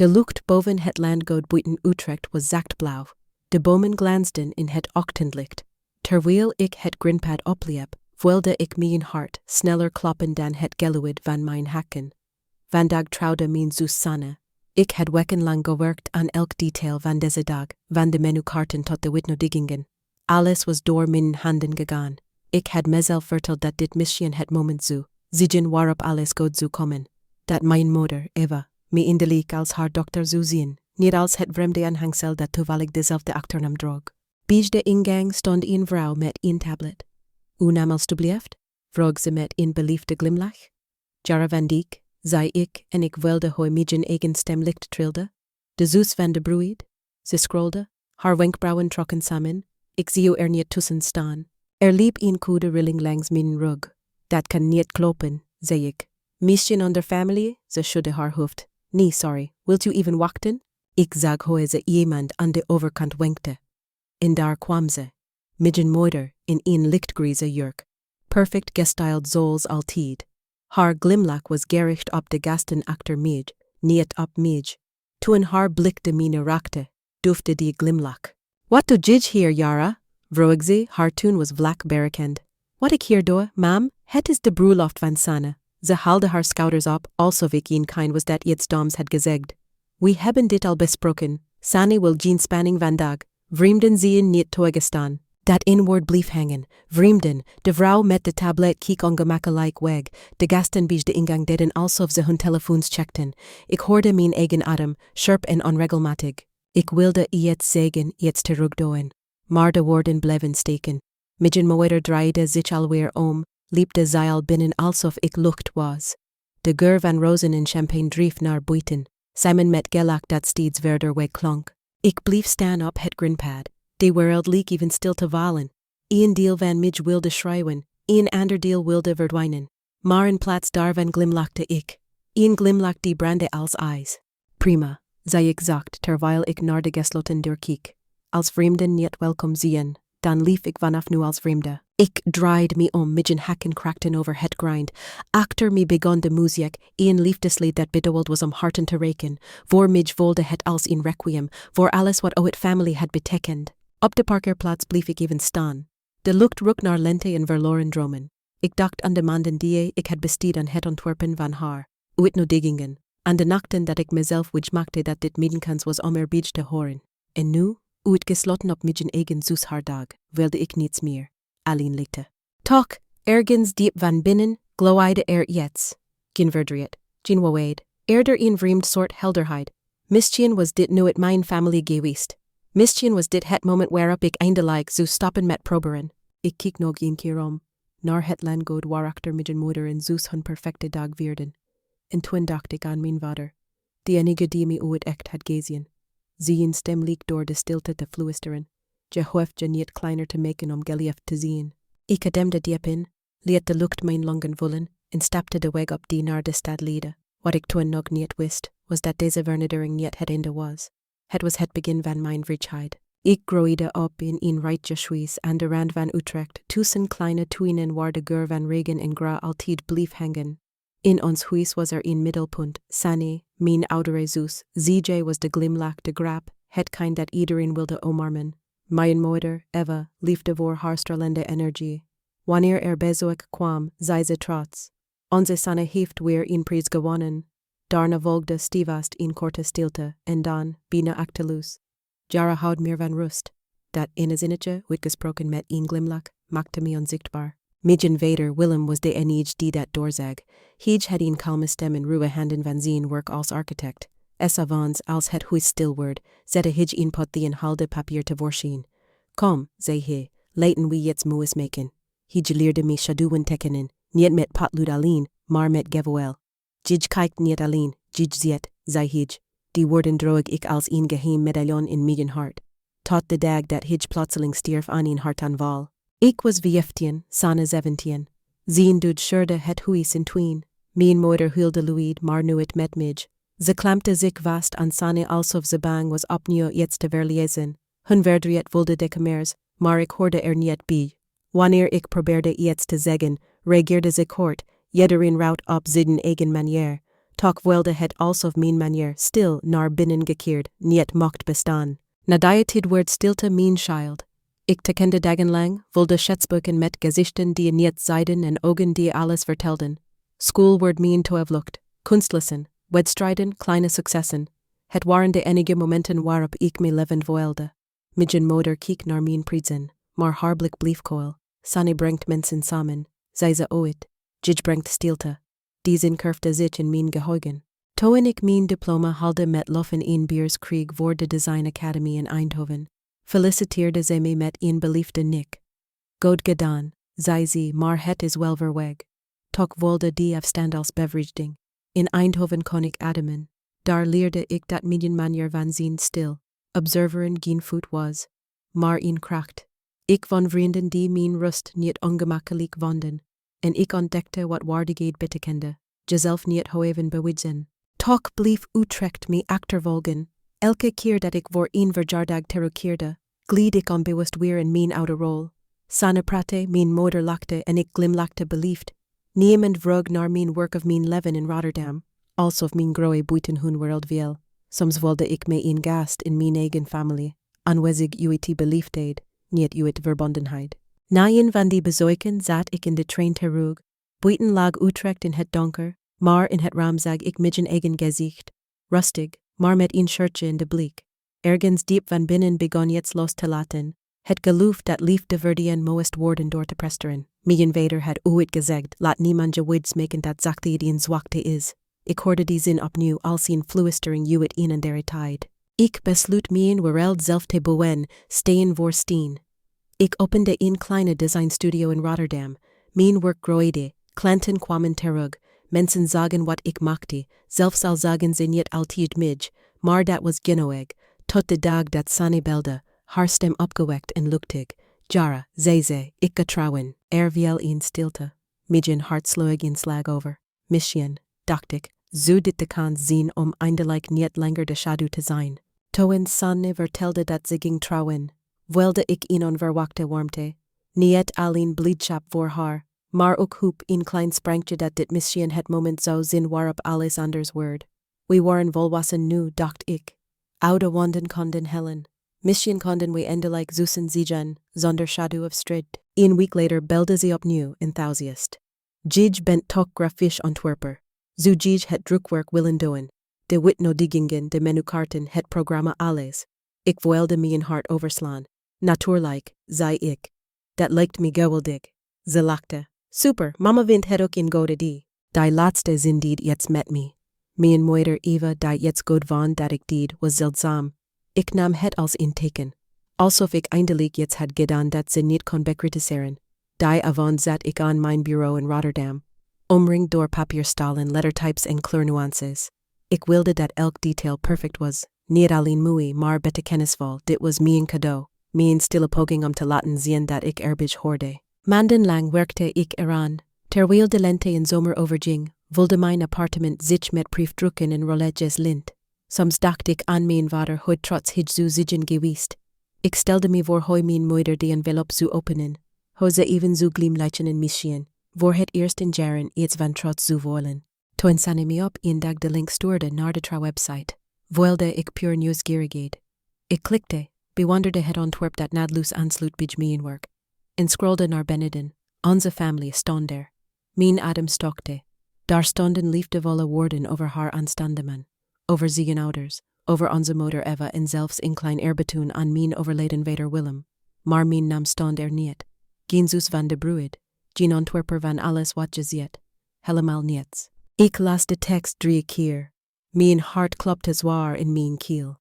De lucht boven het landgoed buiten Utrecht was zacht blauw. De bomen glansden in het ochtendlicht. Terwijl ik het grinpad opliep, voelde ik mijn hart sneller kloppen dan het geluid van mijn hakken. Vandaag trouwde mijn zus Sanne. Ik had wekenlang gewerkt aan elk detail van deze dag, van de menukaarten tot de witnodiggingen. Alles was door mijn handen gegaan. Ik had mezelf verteld dat dit misschien het moment zou zijn waarop alles goed zou komen. Dat mijn moeder, Eva, me eindelijk als haar dokter zou zien, niet als het vreemde aanhangsel dat toevallig dezelfde achternaam droeg. Bij de ingang stond een vrouw met een tablet. Uw naam alstublieft? Vroeg ze met een beliefde glimlach. Jara van Dijk, zei ik en ik wilde hoe mijn eigen stem licht trilde. De zus van de bruid. Ze scrolde, haar wenkbrauwen trokken samen. Ik zie u niet tussen staan. Liep een koude rilling langs mijn rug. Dat kan niet kloppen, zei ik. Misschien onder familie? Ze schudde haar hoofd. Nee, sorry. Wilt u even wachten? Ik zag hoe ze iemand aan de overkant wenkte. En daar kwam ze. Mijn moeder in een lichtgrijze jurk. Perfect gestyled zoals altijd. Haar glimlach was gericht op de gasten achter mij, niet op mij. Toen haar blik de mijne raakte, dufte die glimlach. Wat doe jij hier, Jara? Vroeg ze, haar toon was vlak berekend. Wat ik hier doe, mam, het is de bruiloft van Sanne. Ze haalde haar schouders op, alsof ik een kind was dat iets doms had gezegd. We hebben dit al besproken. Sanne wil geen spanning vandaag. Vreemden zien niet toegestaan. Dat een woord bleef hangen. Vreemden. De vrouw met de tablet keek ongemakkelijk weg. De gasten bij de ingang deden alsof ze hun telefoons checkten. Ik hoorde mijn eigen adem, scherp en onregelmatig. Ik wilde iets zeggen, iets terugdoen. Maar de woorden bleven steken. Mijn moeder draaide zich alweer om, liep de zaal binnen alsof ik lucht was. De geur van rozen en champagne dreef naar buiten, samen met gelach dat steeds verder wegklonk. Ik bleef staan op het grinpad. De wereld leek even stil te vallen. Een deel van mij wilde schreeuwen, een ander deel wilde verdwijnen. Maar in plaats daarvan glimlachte ik. Een glimlach die brandde als ijs. Prima, zei ik zacht terwijl ik naar de gesloten deur keek. Als vreemden niet welkom zien, dan lief ik vanaf nu als vreemde. Ik draaide me om, mijn hakken krakten over het grind. Achter me begon de muziek, een liefdeslied dat bedoeld was om harten te raken. Voor mij voelde het als een requiem, voor alles wat ooit familie had betekend. Op de parkeerplaats bleef ik even staan. De lucht rook naar lente en verloren dromen. Ik dacht aan de maanden die ik had besteed aan het ontwerpen van haar, uitnodigingen, aan de nachten dat ik mezelf wijsmaakte dat dit medenkans was om erbij te horen. En nu, uitgesloten op mijn eigen zus haar dag, wilde ik niets meer. Alleen lichte. Toch, ergens diep van binnen, gloeide iets. Geen verdriet, geen waarheid, eerder een vreemd soort helderheid. Misschien was dit nu het mijn familie geweest. Misschien was dit het moment waarop ik eindelijk zou stoppen met proberen. Ik keek nog een keer om, naar het landgoed waarachter mijn moeder en zus hun perfecte dag vierden. En toen dacht ik aan mijn vader, die enige die me ooit echt had gezien. Zijn stem leek door de stilte te fluisteren. Je hoeft je niet kleiner te maken om geliefd te zien. Ik ademde diep in, liet de lucht mijn longen vullen en stapte de weg op die naar de stad leidde. Wat ik toen nog niet wist, was dat deze vernedering niet het einde was. Het was het begin van mijn vrijheid. Ik groeide op in een rijtje Suisse aan de rand van Utrecht, tussen kleine tuinen waar de geur van regen en gras altijd bleef hangen. In ons huis was er een middelpunt, Sanne, mijn oudere zus. ZJ was de glimlach, de grap, het kind dat iedereen wilde omarmen. Mijn moeder, Eva, liefde voor haar stralende energie. Wanneer bezoek kwam, zei ze trots. Onze Sanne heeft weer een prijs gewonnen. Daarna volgde stevast een korte stilte en dan, bijna achteloos. Jara houdt meer van rust. Dat ene zinnetje, uitgesproken met een glimlach, maakte me onzichtbaar. Mijn vader Willem was de enige die dat doorzag. Hij had een kalme stem en ruwe handen van zijn werk als architect. S'avonds, als het huis stil werd, zette hij een pot die een halde papier tevoorschijn. Kom, zei hij, laten we iets moois maken. Hij leerde me schaduwen tekenen, niet met potlood alleen, maar met geweld. Jij kijkt niet alleen, jij ziet, zei hij. Die woorden droeg ik als een geheim medaillon in mijn hart. Tot de dag dat hij plotseling stierf aan een hartaanval. Ik was 15, Sanne 17. Zijn dood scheurde het huis in tweeën. Mijn moeder huilde luid, maar nu het met mij. Ze klampte zich vast aan Sanne alsof ze bang was opnieuw iets te verliezen. Hun verdriet voelde de kamers, maar ik hoorde niet bij. Wanneer ik probeerde iets te zeggen, reageerde ze kort, iedereen rout op zijn eigen manier. Toch voelde het alsof mijn manier stil naar binnen gekeerd, niet mocht bestaan. Nadat het woord stilte mijn child. Ik tekende dagenlang, voelde schetsboeken met gezichten die niet zeiden en ogen die alles vertelden. Schoolword mijn toevlucht, kunstlessen, wedstrijden, kleine successen. Het waren de enige momenten waarop ik me leven voelde. Mijn moeder keek naar mijn prison, maar haar blik bleef koel. Sanne brengt mensen samen, zei ze ooit. Jij brengt stilte. Diesen kurfde zich in mijn geheugen. Toen ik mijn diploma haalde met lof in een Bierskrieg voor de Design Academy in Eindhoven, feliciteerde ze me met een beliefde knik. Goed gedaan, zei ze, maar het is wel verweg. Toch wilde die afstand als bevrijding. In Eindhoven kon ik ademen. Daar leerde ik dat mijn manier van zien stil, observeren geen voet was, maar een kracht. Ik van vrienden die mijn rust niet ongemakkelijk vonden, en ik ontdekte wat waardigheid betekende, jezelf niet hoeven bewijzen. Toch bleef Utrecht me achtervolgen. Elke keer dat ik voor een verjaardag terugkeerde, glied ik onbewust weer in mijn oude rol. Sanne prate, mijn moeder lachte en ik glimlachte beliefd. Niemand vroeg naar mijn werk of mijn leven in Rotterdam, alsof mijn groei buiten hun wereld viel. Soms wilde ik me een gast in mijn eigen familie, aanwezig uit beliefdheid, niet uit verbondenheid. Na een van die bezoeken zat ik in de trein terug. Buiten lag Utrecht in het donker, maar in het raam zag ik mijn eigen gezicht. Rustig, maar met een shirtje in de blik. Ergens diep van binnen begon iets los te laten. Het geloof dat liefde verdien moest worden door te presteren. Mijn vader had ooit gezegd, laat niemand je wijsmaken dat zachtheid een zwakte is. Ik hoorde die zin opnieuw als een fluistering uit een en der tijd. Ik besloot mijn wereld zelf te bouwen, steen voor steen. Ik opende een kleine designstudio in Rotterdam. Mijn werk groeide, klanten kwamen terug. Mensen zagen wat ik maakte, zelfs al zagen ze niet altijd mij, maar dat was genoeg. Tot de dag dat Sanne belde, haar stem opgewekt en luchtig. Jara, zei ze, ik ga trouwen. Viel een stilte. Mijn hart sloeg een slag over. Misschien, dacht ik, zou dit de kans zien om eindelijk niet langer de schaduw te zijn. Toen Sanne vertelde dat ze ging trouwen, wilde ik een onverwachte warmte. Niet alleen blijdschap voor haar, maar ook hoop een klein sprankje dat dit misschien het moment zou zijn waarop alles anders werd. We waren volwassen nu, dacht ik. Oude wonden konden hellen. Misschien konden we eindelijk zussen ziegen, zonder schaduw of strijd. Een week later belde ze opnieuw, enthusiast. Jij bent toch grafisch ontwerper. Zou jij het drukwerk willen doen? De uitnodigingen, de menukaarten, het programma alles. Ik wilde mijn hart overslaan. Natuurlijk, zei ik. Dat lijkt me geweldig. Ze lachte. Super, mama vindt het ook een goede idee. Die laatste zin deed iets met me. Mijn moeder Eva die iets goed vond dat ik deed, was zeldzaam. Ik nam het als een teken. Alsof ik eindelijk iets had gedaan dat ze niet kon bekritiseren. Die avond zat ik aan mijn bureau in Rotterdam. Omringd door papierstalen, lettertypes en kleurnuances. Ik wilde dat elk detail perfect was. Niet alleen mooi, maar betekenisvol. Dit was mijn cadeau. Mijn stille poging om te laten zien dat ik erbij hoorde. Maandenlang werkte ik eraan. Terwijl de lente in zomer overging, voelde mijn appartement zich met briefdrukken en rolletjes lint. Soms dacht ik aan mijn vader hoe trots hij zou zijn geweest. Ik stelde me voor hoe mijn moeder de envelop zou openen. Hoe ze even zou glimlachen en misschien, voor het eerst in jaren iets van trots zou voelen. Toen Sanne me op een dag de link stuurde naar de trouwwebsite, wilde ik puur nieuwsgierigheid. Ik klikte, bewonderde het ontwerp dat naadloos aansloot bij mijn werk, en scrollde naar beneden. Onze familie stond daar. Mijn adem stokte. Daar stonden liefdevolle woorden over haar aanstaande man, over zijn ouders, over onze moeder Eva en zelfs een klein eerbetoon aan mijn overleden vader Willem. Maar mijn naam stond er niet. Geen zus van de bruid, geen ontwerper van alles wat je ziet. Helemaal niets. Ik las de tekst 3 keer. Mijn hart klopte zwaar in mijn kiel.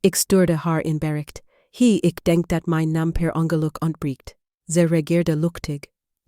Ik stuurde haar in bericht. Ik denk dat mijn naam per ongeluk ontbreekt. Ze reageerde luchtig.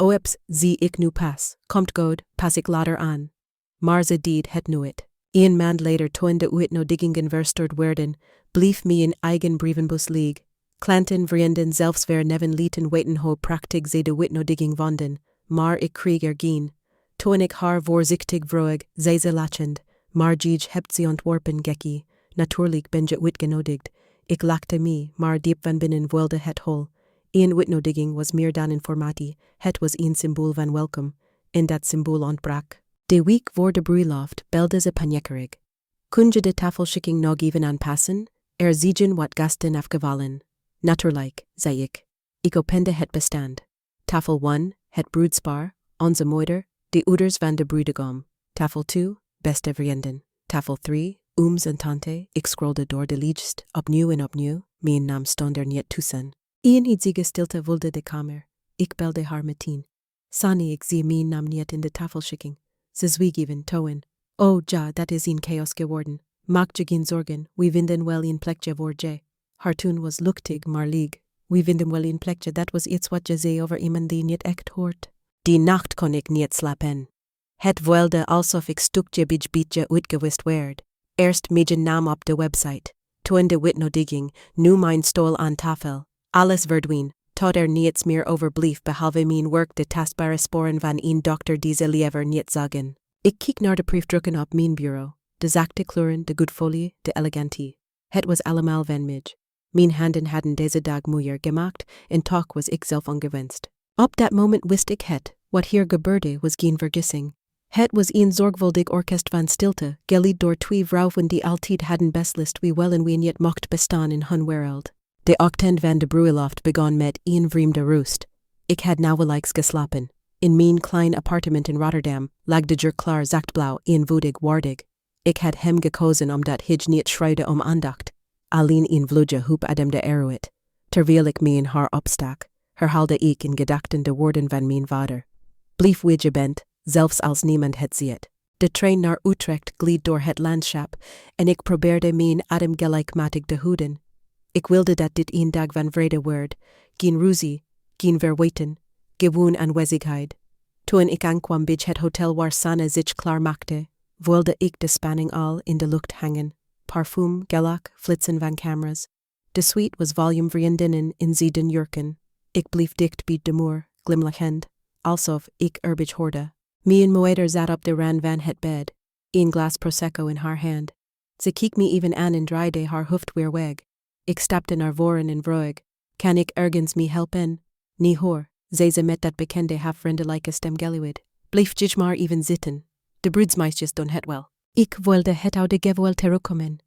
Oeps, zie ik nu pas. Komt goed, pas ik later aan. Maar ze deed het nooit. Een maand later toen de uitnodigingen verstuurd werden, bleef mijn eigen brievenbus liggen. Klanten, vrienden, zelfs neven lieten weten hoe prachtig ze de uitnodiging vonden, maar ik kreeg er geen. Toen ik haar voorzichtig vroeg, zei ze lachend, maar jij hebt ze ontworpen, gekkie. Natuurlijk ben je uitgenodigd. Ik lachte me, maar diep van binnen wilde het hol. Een uitnodiging was meer dan informatie, het was een symbool van welkom, en dat symbool ontbrak. De week voor de bruiloft belde ze panjekkerig. Kun je de tafelschikking nog even aanpassen? Ziegen wat gasten afgevallen. Natuurlijk, zei ik. Ik opende het bestand. Tafel 1, het broedspaar, onze moeder, de ouders van de bruidegom. Tafel 2, beste vrienden. Tafel 3, ooms en tante. Ik scrolde door de lijst, opnieuw en opnieuw. Mijn naam stond er niet tussen. In hitzige stilte vulde de kamer. Ik belde haar meteen. Sani, ik zie mijn naam niet in de tafelschikking. Ze zwieg even, toen. Oh ja, dat is een chaos geworden. Maak je geen zorgen, we vinden wel een plekje voor je. Haar toon was luchtig maar leeg. We vinden wel een plekje, dat was iets wat je zei over iemand die niet echt hoort. Die nacht kon ik niet slapen. Het voelde alsof ik stukje bij beetje uitgewist werd. Eerst mijn naam op de website. Toen de witnodigging, nu mijn stoel aan tafel. Alles verdween, tot er niets meer overbleef behalve mijn werk de tastbare sporen van een dokter die ze liever niet zagen. Ik keek naar de briefdrukken op mijn bureau. De zachte kleuren, de goedfolie, de elegantie. Het was allemaal van mij. Mijn handen hadden deze dag moeier gemaakt en toch was ik zelf ongewenst. Op dat moment wist ik het, wat hier gebeurde was geen vergissing. Het was een zorgvuldig orkest van stilte, geleid door 2 vrouwen die altijd hadden beslist wie wel en wie niet mocht bestaan in hun wereld. De ochtend van de bruiloft begon met een vreemde rust. Ik had nauwelijks geslapen. In mijn klein appartement in Rotterdam lag de jurk klaar zachtblauw eenvoudig waardig. Ik had hem gekozen omdat hij niet schreide aandacht. Alleen een vlugge hoop ademde eruit. Terwijl ik mijn haar opstak, herhaalde ik in gedachten de woorden van mijn vader. Blijf wie je bent, zelfs als niemand het ziet. De trein naar Utrecht gleed door het landschap en ik probeerde mijn adem gelijkmatig te houden. Ik wilde dat dit een dag van vrede werd, geen ruzie, geen verwijten, gewoon aanwezigheid. Toen ik aankwam bij het hotel waar Sanne zich klaarmaakte, voelde ik de spanning al in de lucht hangen. Parfum, gelak, flitsen van cameras. De suite was volume vriendinnen in zijden jurken. Ik bleef dicht bij de muur, glimlachend, alsof ik erbij hoorde. Mijn moeder zat op de rand van het bed, een glas prosecco in haar hand. Ze keek me even aan en draaide haar hoofd weer weg. Ik stapte naar voren en vroeg, kan ik ergens me helpen? Nee hoor, zei ze met dat bekende halfvriendelijke stemgeluid. Blijf je maar even zitten. De bruidsmeisjes doen het wel. Ik wilde het oude gevoel terugkomen.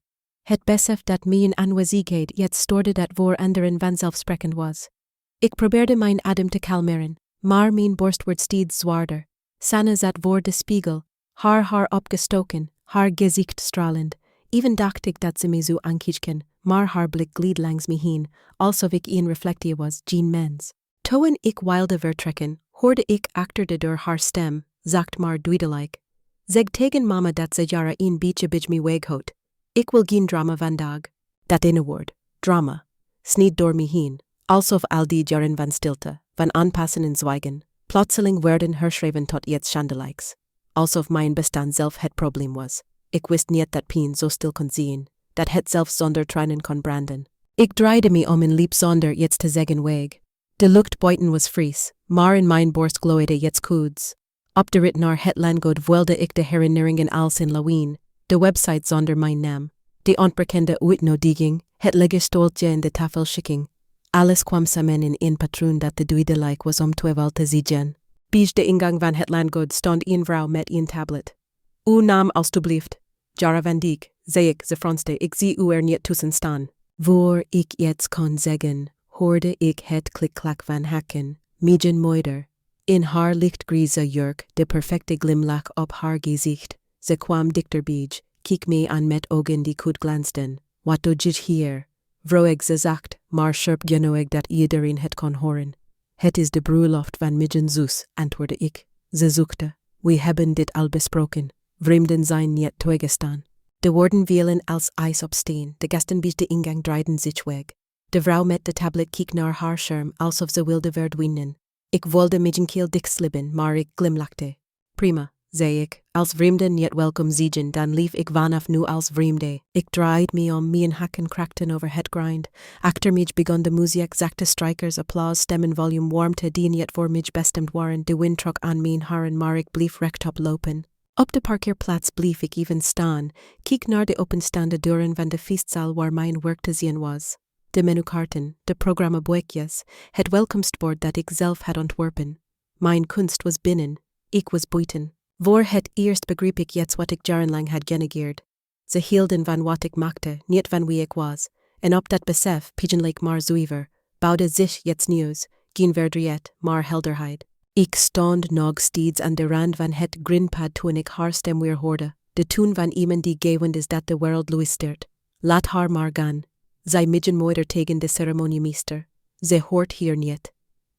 Het besef dat mijn aanwezigheid jetzt stoorde dat voor anderen vanzelfsprekend was. Ik probeerde mijn adem te kalmeren, maar mijn borst werd steeds zwaarder. Sanne zat voor de spiegel, haar opgestoken, haar gezicht stralend. Even dacht ik dat ze me zou aankijken, maar haar blik gleed langs me heen, alsof ik een reflectie was, geen mens. Toen ik wilde vertrekken, hoorde ik achter de deur haar stem, zacht maar duidelijk. Zeg tegen mama dat ze Jara een beetje bij me weghoudt. Ik wil geen drama vandaag. Dat ene woord, drama, sneed door me heen, alsof al die jaren van stilte, van aanpassen en zwijgen, plotseling werden herschreven tot iets schandelijks. Alsof mijn bestaan zelf het probleem was. Ik wist niet dat pijn zo stil kon zien, dat het zelf zonder tranen kon branden. Ik draaide me om en liep zonder iets te zeggen weg. De lucht buiten was fris, maar in mijn borst gloeide iets koeds. Op de rit naar het landgoed wilde ik de herinneringen als in lawine, de website zonder mijn naam, de onbekende uitnodiging, het lege stoeltje en de tafelschikking. Alles kwam samen in een patroon dat de duidelijk was om tweemaal te zien. Bij de ingang van het landgoed stond een vrouw met een tablet. Uw naam alstublieft. Jara van Dijk, zei ik, ze fronste, ik zie u er niet tussen staan. Voor ik iets kon zeggen, hoorde ik het klikklak van hakken, mijn moeder. In haar lichtgrijze jurk, de perfecte glimlach op haar gezicht. Ze kwam dichterbij, keek me aan met ogen die goed glansden. Wat doe je hier? Vroeg ik ze zacht, maar scherp genoeg dat iedereen het kon horen. Het is de bruiloft van mijn zus, antwoordde ik. Ze zuchtte. We hebben dit al besproken. Vreemden zijn niet toegestaan. De woorden vielen als ijs op steen. De gasten bij de ingang draaiden zich weg. De vrouw met de tablet keek naar haar scherm alsof ze wilde verdwijnen. Ik wilde mijn keel dichtslibben, maar ik glimlachte. Prima, zei ik. Als vreemden niet welkom zijn, dan leef ik vanaf nu als vreemde. Ik draaide me om, mijn hakken krakten over het grind. Achter mij begon de muziek, zachte strijkers, applaus, stemmen, volume, warmte die niet voor mij bestemd waren. De wind trok aan mijn haren, maar ik bleef rechtop lopen. Op de parkeerplaats bleef ik even staan, keek naar de openstaande deuren van de feestzaal waar mijn werk te zien was. De menukaarten, de programmaboekjes, het welkomstbord dat ik zelf had ontworpen. Mijn kunst was binnen, ik was buiten. Voor het eerst begreep ik jetzt wat ik jarenlang had genegeerd. Ze hielden van wat ik maakte, niet van wie ik was. En op dat besef, pigeonleek maar zuiver, bouwde zich jetzt nieuws, geen verdriet, maar helderheid. Ik stond nog steeds aan de rand van het grinpad toen ik haar stem weer hoorde. De toon van iemand die gewend is dat de wereld luistert. Laat haar maar gaan. Zij midden moeder tegen de ceremoniemeester. Ze hoort hier niet.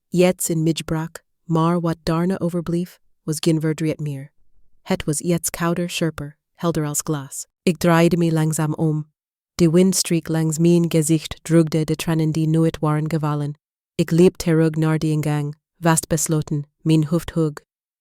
Jetzt in midgebrak, maar wat daarna overblief, was geen verdriet meer. Het was jetzt kouder, scherper, helder als glas. Ik draaide me langzaam om. De windstreek langs mijn gezicht drugde de tranen die nooit waren gevallen. Ik liep terug naar de ingang, vastbesloten, mijn hoofd hoog.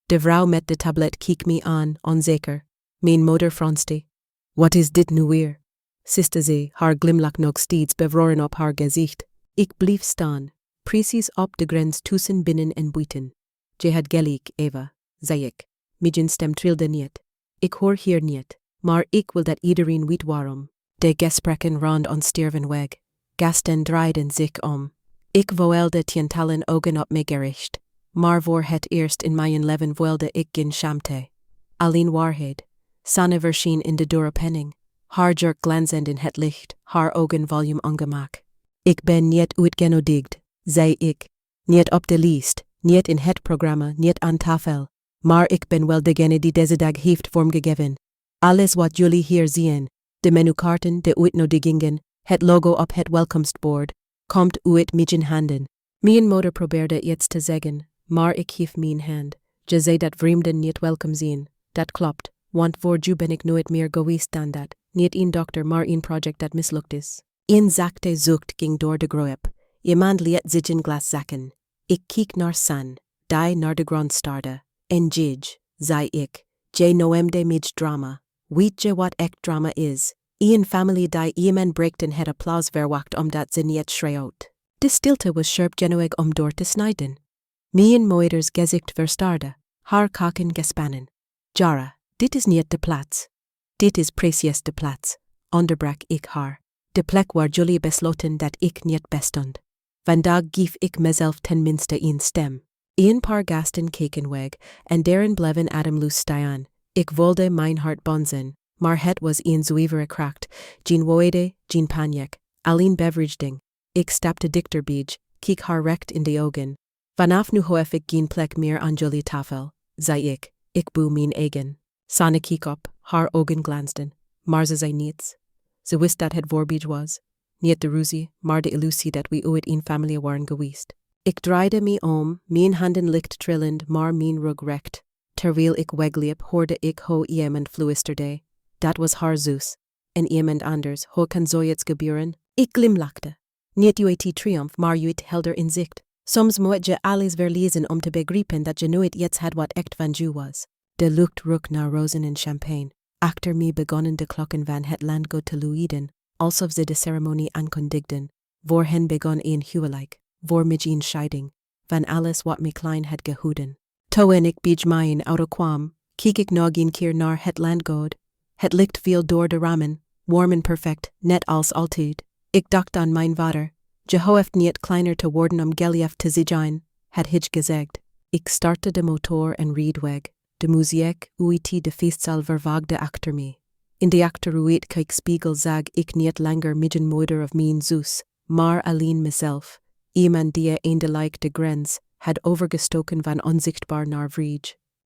De vrouw met de tablet keek me aan, onzeker. Mijn moeder fronste. Wat is dit nu weer? Siste ze, haar glimlach nog steeds bevroren op haar gezicht. Ik bleef staan, precies op de grens tussen binnen en buiten. Je had gelijk, Eva, zei ik. Mijn stem trilde niet. Ik hoor hier niet, maar ik wil dat iedereen weet waarom. De gesprekken rond ons sterven weg. Gasten draaiden zich om. Ik voelde tientallen ogen op me gericht. Maar voor het eerst in mijn leven voelde ik geen schaamte. Alleen waarheid. Sanne verscheen in de deuropening. Haar jurk glanzend in het licht, haar ogen volume ongemak. Ik ben niet uitgenodigd, zei ik. Niet op de lijst, niet in het programma, niet aan tafel. Maar ik ben wel degene die deze dag heeft vormgegeven. Alles wat jullie hier zien, de menukaarten, de uitnodigingen, het logo op het welkomstbord, komt uit mijn handen. Mijn moeder probeerde iets te zeggen, maar ik hief mijn hand. Je zei dat vreemden niet welkom zijn. Dat klopt, want voor jou ben ik nooit meer geweest dan dat. Niet een dokter, maar een project dat mislukt is. Een zachte zucht ging door de groep. Iemand liet zich een glas zakken. Ik keek naar San, die naar de grond staarde. En Jij, zei ik, je noemde mij drama. Weet je wat echt drama is? Een familie die iemand breekt en het applaus verwacht omdat ze niet schreeuwt. De stilte was scherp genoeg om door te snijden. Mijn moeders gezicht verstarde, haar kaken gespannen. Jara, dit is niet de plaats. Dit is precies de plaats, onderbrak ik haar. De plek waar jullie besloten dat ik niet bestond. Vandaag geef ik mezelf tenminste een stem. Een paar gasten keken weg, en deren bleven ademloos staan. Ik wilde mijn hart bonzen, maar het was een zuivere kracht. Geen woede, geen paniek, alleen bevrediging. Ik stapte dichterbij, keek haar recht in de ogen. Vanaf nu hoef ik geen plek meer aan jullie tafel, zei ik. Ik boe mijn eigen. Sanne keek op, haar ogen glansden, maar ze zei niets. Ze wist dat het voorbij was. Niet de ruzie, maar de illusie dat we ooit een familie waren geweest. Ik draaide me om, mijn handen licht trillend, maar mijn rug recht. Terwijl ik wegliep, hoorde ik hoe iemand fluisterde. Dat was haar zus. En iemand anders, hoe kan zoiets gebeuren? Ik glimlachte. Niet uit triomf, maar uit helder inzicht. Soms moet je alles verlezen om te begrijpen dat je nooit iets had wat echt van je was. De lucht rook naar rozen en champagne. Achter me begonnen de klokken van het landgoed te luiden, alsof ze de ceremonie aankondigden. Voor hen begon een huwelijk, voor mij een scheiding, van alles wat me klein had gehouden. Toen ik bij mijn auto kwam, keek ik nog een keer naar het landgoed. Het licht viel door de ramen, warm en perfect, net als altijd. Ik dacht aan mijn vader. Je hoeft niet kleiner te worden om geliefd te zijn, had hij gezegd. Ik startte de motor en reed weg. De muziek uit de feestzaal vervaagde achter me. In de achteruitkijkspiegel zag ik niet langer mijn moeder of mijn zus, maar alleen mezelf. Iemand die eindelijk de grens had overgestoken van onzichtbaar naar vrij.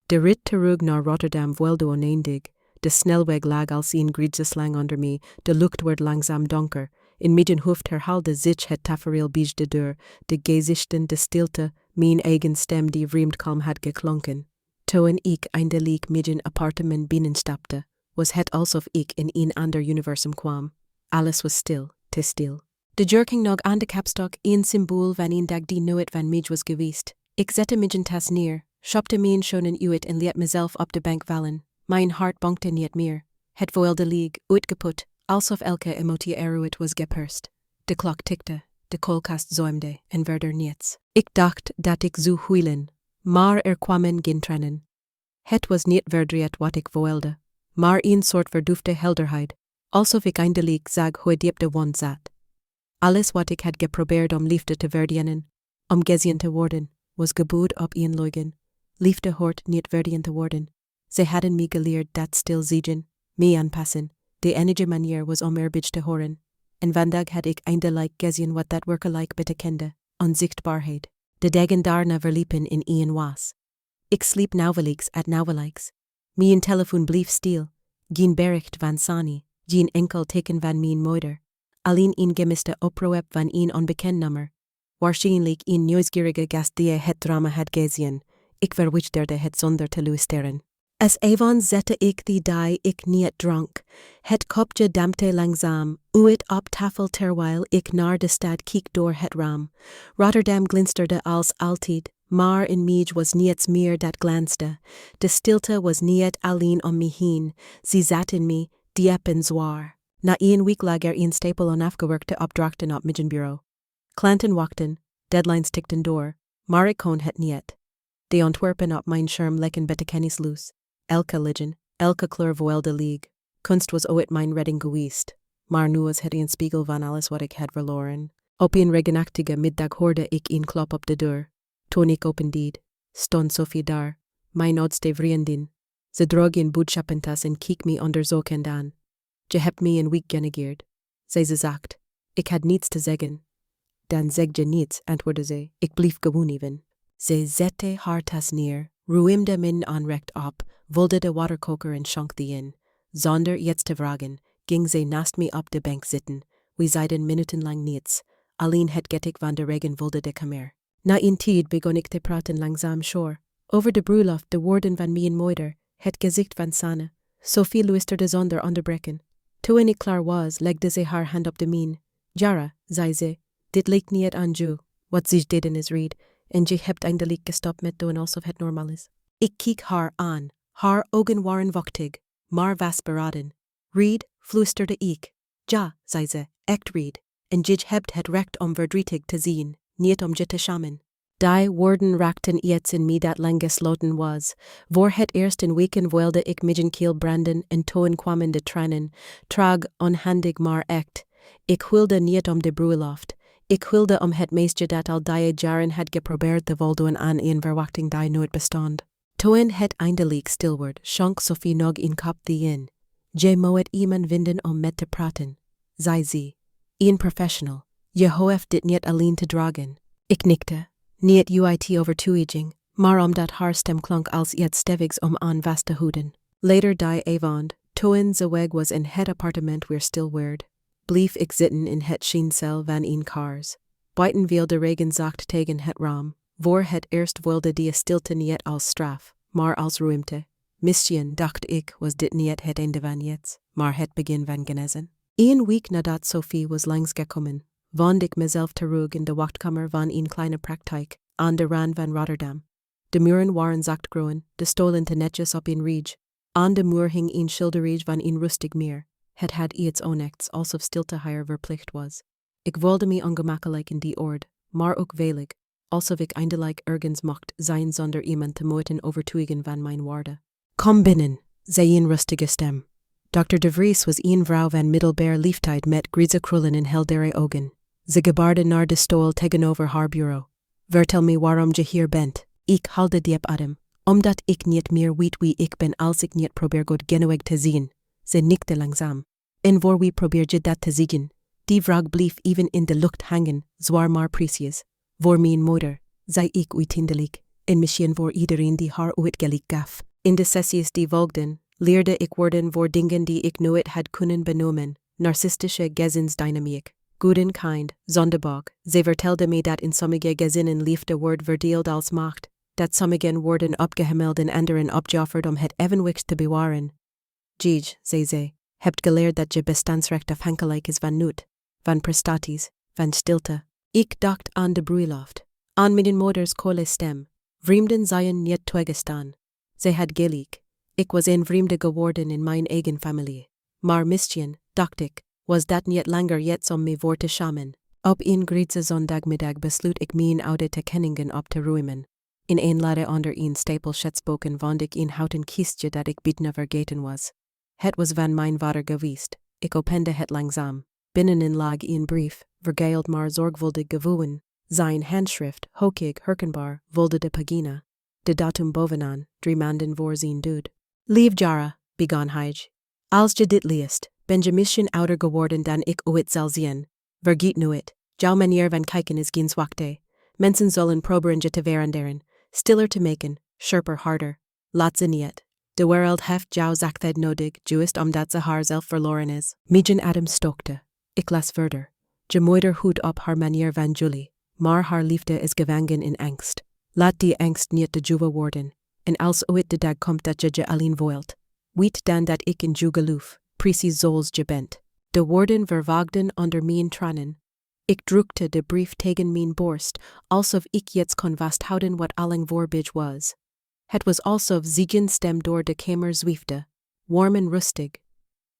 De rit terug naar Rotterdam voelde oneindig. De snelweg lag als een griezeslang onder me, de lucht werd langzaam donker. In mijn hoofd herhaalde zich het tafereel bij de deur, de gezichten, de stilte, mijn eigen stem die vreemd kalm had geklonken. Toen ik eindelijk mijn appartement binnenstapte, was het alsof ik in een ander universum kwam. Alles was stil, te stil. De jurk hing nog aan de kapstok, een symbool van een dag die nooit van mij was geweest. Ik zette mijn tas neer, schopte mijn schoenen uit en liet mezelf op de bank vallen. Mijn hart bonkte niet meer. Het voelde leeg, uitgeput, alsof elke emotie eruit was geperst. De klok tikte, de koelkast zoemde en verder niets. Ik dacht dat ik zou huilen, maar er kwamen geen tranen. Het was niet verdriet wat ik voelde, maar een soort verdoofde helderheid, alsof ik eindelijk zag hoe diep de wond zat. Alles wat ik had geprobeerd om liefde te verdienen, om gezien te worden, was gebaut op een leugen. Liefde hoort niet verdient te worden. Ze hadden me geleerd dat stil ziegen, me aanpassen, de enige manier was om erbij te horen. En vandaag had ik eindelijk gezien wat dat werkelijk betekende, onzichtbaarheid. De dagen daarna verliepen in één was. Ik sliep nauwelijks. Mijn telefoon bleef stil, geen bericht van Sani, geen enkel teken van mijn moeder. Alleen een gemiste oproep van een onbekend nummer. Waarschijnlijk een nieuwsgierige gast die het drama had gezien. Ik verwijderde het zonder te luisteren. Als avond zette ik die dag ik niet dronk. Het kopje dampte langzaam, uit op tafel terwijl ik naar de stad keek door het raam. Rotterdam glinsterde als altijd, maar in mij was niets meer dat glansde. De stilte was niet alleen om me heen, ze zat in me, diep en zwaar. Na een week lag een stapel onafgewerkte opdrachten op mijn bureau. Klanten wachten, deadlines tikten door, maar ik kon het niet. De ontwerpen op mijn scherm leken betekenis loos. Elke legend, elke kleur verwijderde league. Kunst was ooit mijn redding geweest, maar nu was het een spiegel van alles wat ik had verloren. Op een regenachtige middag hoorde ik een klop op de deur. Toen ik opendeed, stond Sophie daar, mijn oudste vriendin. Ze droeg een boodschappentas en keek me onderzoekend aan. Je hebt me een week genegeerd, zei ze zacht. Ik had niets te zeggen. Dan zeg je niets, antwoordde ze. Ik bleef gewoon even. Ze zette haar tas neer, ruimde mijn aanrecht op, vulde de waterkoker en schonk die in. Zonder iets te vragen, ging ze naast me op de bank zitten. We zeiden minutenlang niets. Alleen het getik van de regen vulde de kamer. Na een tijd begon ik te praten langzaam shore. Over de bruiloft, de woorden van mijn moeder, het gezicht van Sanne. Sophie luisterde zonder onderbreken. Toen ik klaar was, legde ze haar hand op de mijne. Jara, zei ze, dit lijkt niet aan jou. Wat ze deden is read, en je hebt eindelijk gestopt met doen alsof het normaal is. Ik keek haar aan. Haar ogen waren vochtig, maar vastberaden. Read, fluisterde ik. Ja, zei ze, echt read. En je hebt het recht om verdrietig te zien, niet om je te schamen. Die woorden raakten iets in me dat lang gesloten was. Voor het eerst in weken wilde ik mijn keel branden en toen kwamen de tranen. Traag, onhandig maar echt. Ik wilde niet om de bruiloft. Ik wilde om het meisje dat al die jaren had geprobeerd te voldoen aan een verwachting die nooit bestond. Toen het eindelijk stil werd, schonk Sophie nog een kop thee in. Je moet iemand vinden om met te praten, zei ze. Een professional. Je hoeft dit niet alleen te dragen. Ik knikte. Niet uit overtuiging, maar omdat haar stem klonk als iets stevigs om aan vast te houden. Later die avond, toen ze weg was in het appartement weer stil werd, bleef ik zitten in het schijnsel van een kaars. Buiten viel de regen zacht tegen het raam. Voor het eerst wilde die stilte niet als straf, maar als ruimte. Misschien, dacht ik, was dit niet het einde van iets, maar het begin van genezen. Een week nadat Sophie was langsgekomen, vond ik mezelf terug in de wachtkamer van een kleine praktijk aan de rand van Rotterdam. De muren waren zachtgroen, de stoelen te netjes op een rij. Aan de muur hing een schilderij van een rustig meer. Het had iets onechts, alsof stilte hier verplicht was. Ik voelde me ongemakkelijk in die oord, maar ook veilig, alsof ik eindelijk ergens mocht zijn zonder iemand te moeten overtuigen van mijn waarde. Kom binnen, zei een rustige stem. Dr. de Vries was een vrouw van middelbare leeftijd met grijze krullen en heldere ogen. Ze gebaarde naar de stoel tegenover haar bureau. Vertel me waarom je hier bent. Ik haalde diep adem, omdat ik niet meer weet wie ik ben als ik niet probeer goed genoeg te zien. Ze nikte langzaam. En voor wie probeer je dat te zeggen? Die vraag bleef even in de lucht hangen, zwaar maar precies. Voor mijn moeder, zei ik uiteindelijk, en misschien voor iedereen die haar uitgelijk gaf. In de sessies die volgden, leerde ik woorden voor dingen die ik nooit had kunnen benoemen. Narcistische gezinsdynamiek. Goed en kind, zonderdag. Ze vertelde me dat in sommige gezinnen liefde wordt verdeeld als macht, dat sommigen worden opgehemeld en anderen opgeofferd om het evenwicht te bewaren. Gij, zei ze, hebt geleerd dat je bestaansrecht afhankelijk is van nut, van prestaties, van stilte. Ik dacht aan de bruiloft, aan mijn moeders koele stem. Vreemden zijn niet toegestaan. Ze had gelijk. Ik was een vreemde geworden in mijn eigen familie. Maar misschien, dacht ik, was dat niet langer iets om me voor te schamen. Op een grijze zondagmiddag besloot ik mijn oude tekeningen op te ruimen. In een lade onder een stapel schetsboeken vond ik een houten kistje dat ik bijna vergeten was. Het was van mijn vader geweest. Ik opende het langzaam. Binnenin lag een brief, vergeild maar zorgvuldig gevouwen. Zijn handschrift, hoekig herkenbaar, vulde de pagina. De datum bovenaan, 3 maanden voor zijn dood. Leave Jara, begon Hij. Als je dit leest, ben je misschien ouder geworden dan ik ooit zal zien. Vergeet nooit, jouw manier van kijken is geen zwakte. Mensen zullen proberen je te veranderen, stiller te maken, scherper, harder. Laat ze niet. De wereld heeft jouw zachtheid nodig, juist omdat ze haar zelf verloren is. Mijn adem stokte. Ik las verder. Je moeder houdt op haar manier van jullie, maar haar liefde is gevangen in angst. Laat die angst niet de juwe worden. En als ooit de dag komt dat je alleen wilt, weet dan dat ik in je geloof, precies zoals je bent. De woorden verwagden onder mijn tranen. Ik drukte de brief tegen mijn borst, alsof ik jetzt kon vasthouden wat allang voorbij was. Het was alsof zijn stem door de kamer zwiefde, warm en rustig.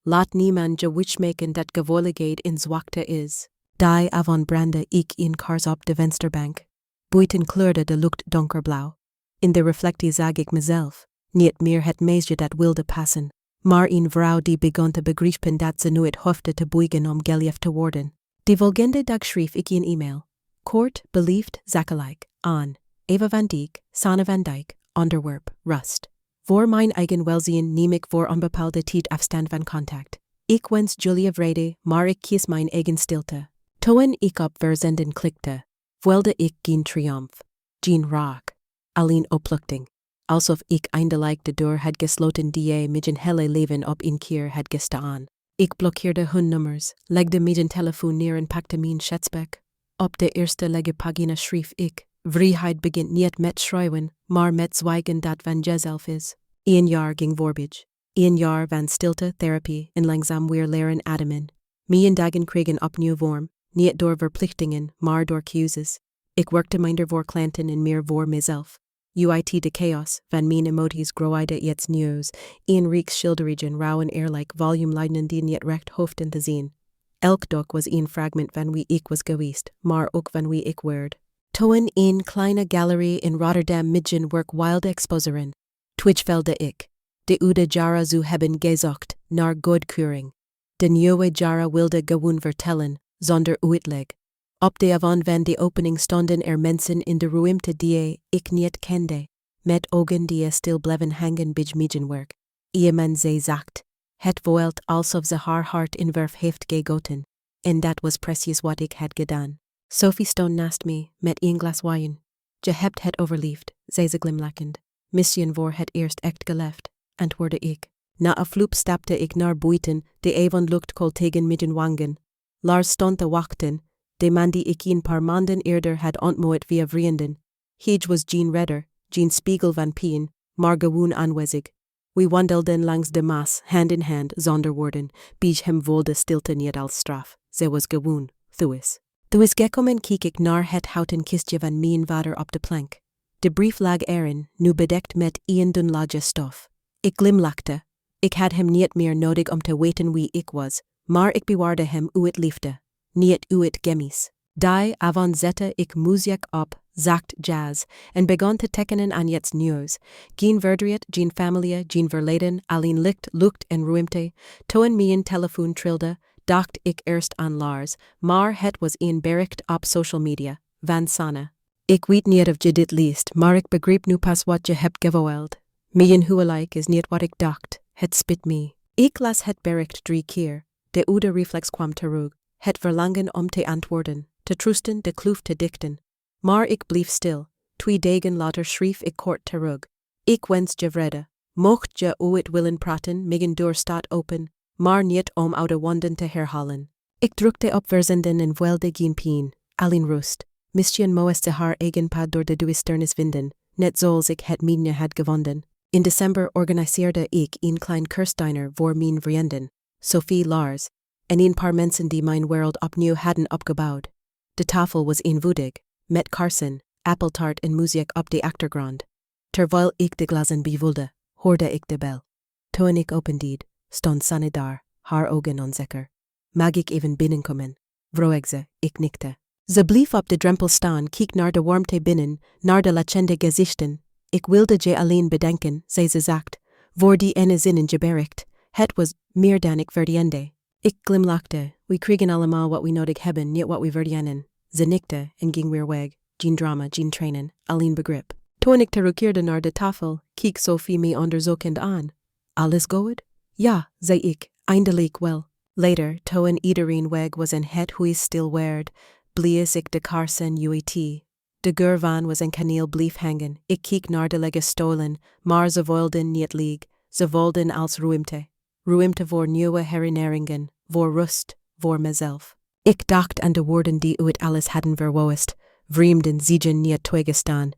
Laat niemand je wijsmaken dat gevoeligheid in zwakte is. Die avond brandde ik in kaars op de vensterbank. Buiten kleurde de lucht donkerblauw. In de reflectie zag ik mezelf, niet meer het meisje dat wilde passen, maar een vrouw die begon te begrijpen dat ze nooit hoefde te buigen om geliefd te worden. Die volgende dag schreef ik een e-mail. Kort, beliefd, zakelijk, aan Eva van Dijk, Sanne van Dijk, onderwerp, rust. Voor mijn eigen welzijn neem ik voor onbepaalde tijd afstand van contact. Ik wens jullie vrede, maar ik kies mijn eigen stilte. Toen ik op verzenden klikte, voelde ik geen triomf, geen raak, alleen opluchting. Alsof ik eindelijk de deur had gesloten die mijn hele leven op een keer had gestaan. Ik blokkeerde hun nummers, legde mijn telefoon neer en pakte mijn schetsbek. Op de eerste lege pagina schreef ik, vrijheid begint niet met schrijven, maar met zwijgen dat van jezelf is. 1 jaar ging voorbij. 1 jaar van stilte, therapie en langzaam weer leren ademen. Mijn dagen kregen opnieuw vorm, niet door verplichtingen, maar door keuzes. Ik werkte minder voor klanten en meer voor mezelf. Uit de chaos van mijn emoties groeide iets nieuws, een reeks schilderigen rauw en eerlijk volume die niet recht hoefden te zien. Elk dag was een fragment van wie ik was geweest, maar ook van wie ik werd. Toen een kleine galerie in Rotterdam midden werk wilde exposeren. Twijfelde ik. De oude Jara zou hebben gezocht naar goedkeuring. De nieuwe Jara wilde gewoon vertellen, zonder uitleg. Op de avond van de opening stonden mensen in de ruimte die ik niet kende, met ogen die stil bleven hangen bij mijn werk. Iemand zei zacht, het voelt alsof ze haar hart in werf heeft gegoten. En dat was precies wat ik had gedaan. Sophie stond naast me, met een glas wijn. Je hebt het overleefd, zei ze glimlachend. Misschien voor het eerst echt geleefd, antwoordde ik. Na afloop stapte ik naar buiten, de avondlucht koel tegen mijn wangen. Lars stond te wachten, de man die ik een paar maanden eerder had ontmoet via vrienden. Hij was geen redder, geen spiegel van pijn, maar gewoon aanwezig. We wandelden langs de Maas, hand in hand, zonder woorden, bij hem voelde stilte niet als straf. Ze was gewoon, thuis. Thuis gekomen keek ik naar het houten kistje van mijn vader op de plank. De brief lag erin, nu bedekt met een dun laagje stof. Ik glimlachte. Ik had hem niet meer nodig om te weten wie ik was, maar ik bewaarde hem uit liefde, niet uit gemis. Die avond zette ik muziek op, zacht jazz, en begon te tekenen aan iets nieuws. Geen verdriet, geen familie, geen verleden, alleen licht, lucht en ruimte. Toen mijn telefoon trilde, dacht ik eerst aan Lars, maar het was een bericht op social media, van Sanne. Ik weet niet of je dit leest, maar ik begreep nu pas wat je hebt gewild. Mijn huwelijk is niet wat ik dacht, het spit me. Ik las het bericht 3 keer, de oude reflex kwam terug, het verlangen om te antwoorden, te trusten, de kloof te dichten. Maar ik bleef stil, 2 dagen later schreef ik kort terug. Ik wens je vrede, mocht je ooit willen praten, mijn deur staat open, maar niet om oude wonden te herhalen. Ik drukte op verzenden en voelde geen pijn, alleen rust. Misschien moest ze haar eigen pad door de duisternis vinden, net zoals ik het mijne had gevonden. In december organiseerde ik een klein kerstdiner voor mijn vrienden, Sophie, Lars, en een paar mensen die mijn wereld opnieuw hadden opgebouwd. De tafel was eenvoudig, met kaarsen, appeltaart en muziek op de achtergrond. Terwijl ik de glazen bevoelde, hoorde ik de bel. Toen ik opendeed, stond Sanne daar, haar ogen onzeker. Mag ik even binnenkomen? Vroeg ze, ik knikte. Ze bleef op de drempel staan, keek naar de warmte binnen, naar de lachende gezichten. Ik wilde je alleen bedenken, zei ze zacht, voor die ene zin in je bericht. Het was meer dan ik verdiende. Ik glimlachte. We kregen allemaal wat we nodig hebben, niet wat we verdienen. Ze nikte en ging weer weg. Geen drama, geen trainen, alleen begrip. Toen ik terugkeerde naar de tafel, keek Sophie me onderzoekend aan. Alles goed? Ja, zei ik, eindelijk wel. Later, toen iedereen weg was en het huis stil werd, blies ik de kaarsen uit. De geur van was en kaneel bleef hangen. Ik keek naar de legge stolen, maar ze wilden niet lieg. Ze wilden als ruimte. Ruimte voor nieuwe herinneringen, voor rust, voor mezelf. Ik dacht aan de woorden die uit alles hadden verwoest, vreemden ziegen niet toegestaan.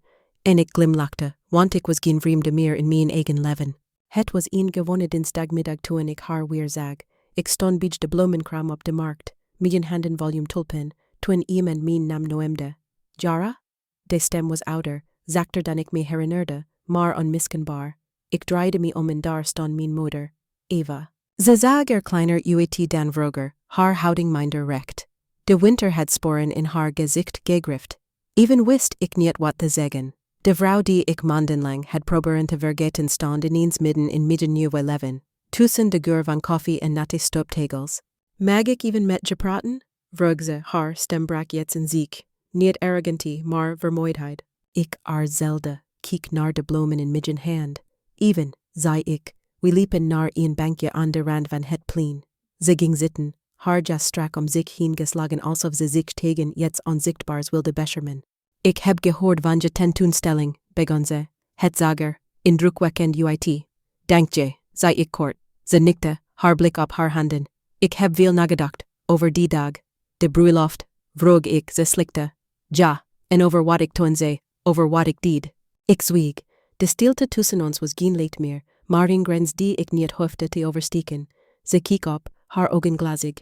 En ik glimlachte, want ik was geen vreemde meer in mijn eigen leven. Het was een gewone dinsdagmiddag toen ik haar weer zag. Ik stond bij de bloemenkram op de markt, mijn handen volume tulpen, toen iemand mijn naam noemde. Jara? De stem was ouder, zachter dan ik me herinnerde, maar onmiskenbaar. Ik draaide me om en daar stond mijn moeder, Eva. Ze zag kleiner uit dan vroeger, haar houding minder recht. De winter had sporen in haar gezicht gegrift. Even wist ik niet wat te zeggen. De vrouw die ik maandenlang had proberen te vergeten stond ineens midden in mijn nieuwe leven, tussen de geur van koffie en natte stooptegels. Mag ik even met je praten? Vroeg ze, haar stem brak jetzt en ziek. Niet arrogantie, maar vermoeidheid. Ik aarzelde, keek naar de bloemen in mijn hand. Even, zei ik, we liepen naar een bankje aan de rand van het plein. Ze ging zitten, haar jas strak om zich heen geslagen alsof ze zich tegen iets onzichtbaars wilde beschermen. Ik heb gehoord van je tentoonstelling, begon ze. Het zag er indrukwekkend uit. Dank je, zei ik kort. Ze knikte, haar blik op haar handen. Ik heb veel nagedacht, over die dag. De bruiloft, vroeg ik, ze slikte. Ja, en over wat ik toen zei, over wat ik deed. Ik zwieg. De stilte tussen ons was geen leed meer, maar een grens die ik niet hoefde te oversteken. Ze keek op, haar ogen glazig.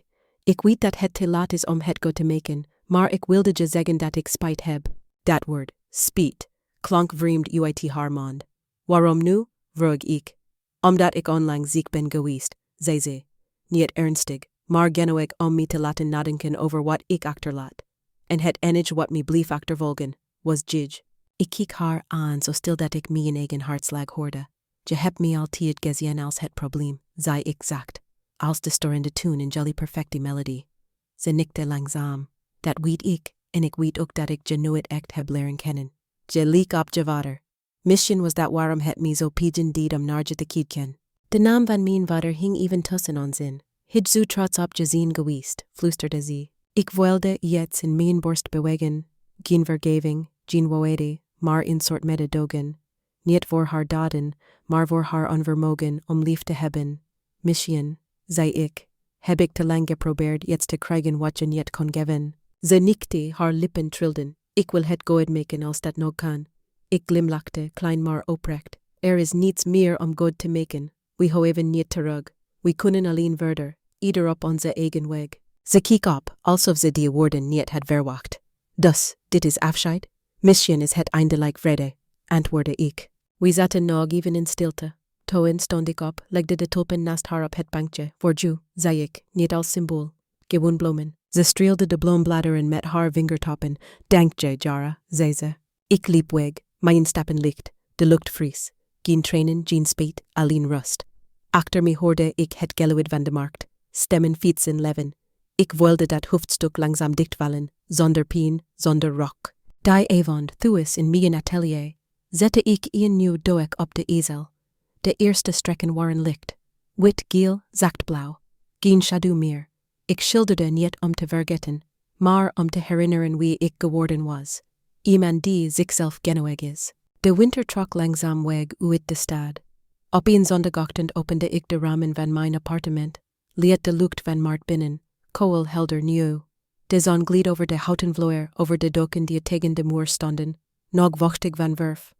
Ik weet dat het te laat is om het goed te maken, maar ik wilde je zeggen dat ik spijt heb. Dat woord, spijt, klonk vreemd uit haar mond. Waarom nu? Vroeg ik. Omdat ik onlangs ziek ben geweest, zei ze. Niet ernstig, maar genoeg om me te laten nadenken over wat ik achterlaat. En het enige wat me bleef achtervolgen, was jij. Ik keek haar aan zo stil dat ik mijn eigen hartslag hoorde. Je hebt me altijd gezien als het probleem, zei ik zacht, als de storende toen en jelly perfecte melodie. Ze knikte langzaam. Dat weet ik, en ik weet ook dat ik je nooit echt heb leren kennen. Je leek op je vader. Misschien was dat waarom het me zo pigeon deed om naar je te kijken. De naam van mijn vader hing even tussen ons in. Het zo trots op je zien geweest, fluisterde ze. Ik wilde iets in mijn borst bewegen, geen vergeving, geen waarheid, maar een soort mededogen. Niet voor haar daden, maar voor haar onvermogen om lief te hebben. Misschien, zei ik, heb ik te lang geprobeerd iets te krijgen wat je niet kon geven. Ze knikte, haar lippen trilden. Ik wil het goed maken als dat nog kan. Ik glimlachte, klein maar oprecht. Er is niets meer om goed te maken. We hoeven niet terug. We kunnen alleen verder, ieder op onze eigen weg. Ze keek op, alsof ze die woorden niet had verwacht. Dus, dit is afscheid? Misschien is het eindelijk vrede, antwoordde ik. We zaten nog even in stilte. Toen stond ik op, legde de tulpen naast haar op het bankje. Voor jou, zei ik, niet als symbool. Gewoon bloemen. Ze streelde de bloembladeren met haar vingertoppen. Dank je, Jara, zei ze. Ik liep weg, mijn stappen licht, de lucht fris. Geen trainen, geen spijt, alleen rust. Achter me hoorde ik het geluid van de markt. Stemmen, fietsen, leven. Ik wilde dat hoofdstuk langzaam dichtvallen, zonder pijn, zonder rock. Die avond, thuis in mijn atelier, zette ik een nieuw doek op de ezel. De eerste strekken waren licht. Wit, geel, zacht blauw. Geen schaduw meer. Ik schilderde niet om te vergeten, maar om te herinneren wie ik geworden was. Iemand die zichzelf genoeg is. De winter trok langzaam weg uit de stad. Op een zondagochtend opende ik de ramen van mijn appartement, liet de lucht van maart binnen, koel helder nieuw. De zon gleed over de houten vloer, over de dokken die tegen de muur stonden, nog vochtig van verf.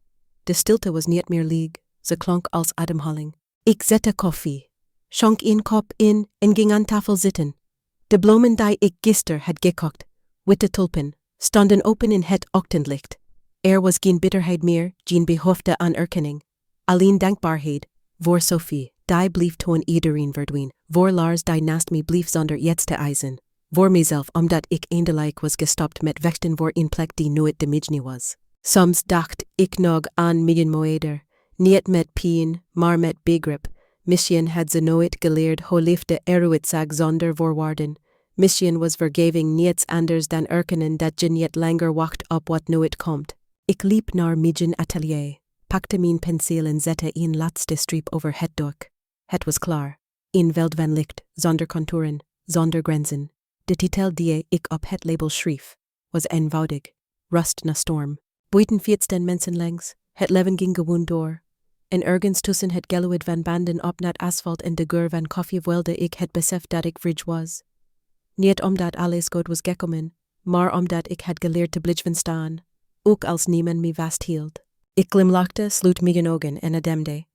De stilte was niet meer leeg, ze klonk als ademhaling. Ik zette koffie, schonk een kop in en ging aan tafel zitten. De bloemen die ik gisteren had gekookt, witte tulpen, stonden open in het ochtendlicht. Er was geen bitterheid meer, geen behoefte aan erkenning. Alleen dankbaarheid, voor Sophie, die bleef toen iedereen verdween, voor Lars die naast me bleef zonder iets te eisen, voor mezelf omdat ik eindelijk was gestopt met vechten voor een plek die nooit de mijne was. Soms dacht ik nog aan mijn moeder, niet met pijn, maar met begrip. Misschien had ze nooit geleerd hoe liefde eruit zag zonder voorwaarden. Misschien was vergeving niets anders dan erkennen dat je niet langer wacht op wat nooit komt. Ik liep naar mijn atelier, pakte mijn penseel en zette een laatste streep over het doek. Het was klaar. In veld van licht, zonder contouren, zonder grenzen. De titel die ik op het label schreef, was eenvoudig. Rust na storm. Buiten 14 mensen langs, het leven ging gewoon door. En ergens tussen het geluid van banden op nat asfalt en de geur van koffie wilde ik het besef dat ik vrij was. Niet omdat alles goed was gekomen, maar omdat ik had geleerd te blijven staan, ook als niemand me vasthield. Ik glimlachte, sloot mijn ogen en ademde.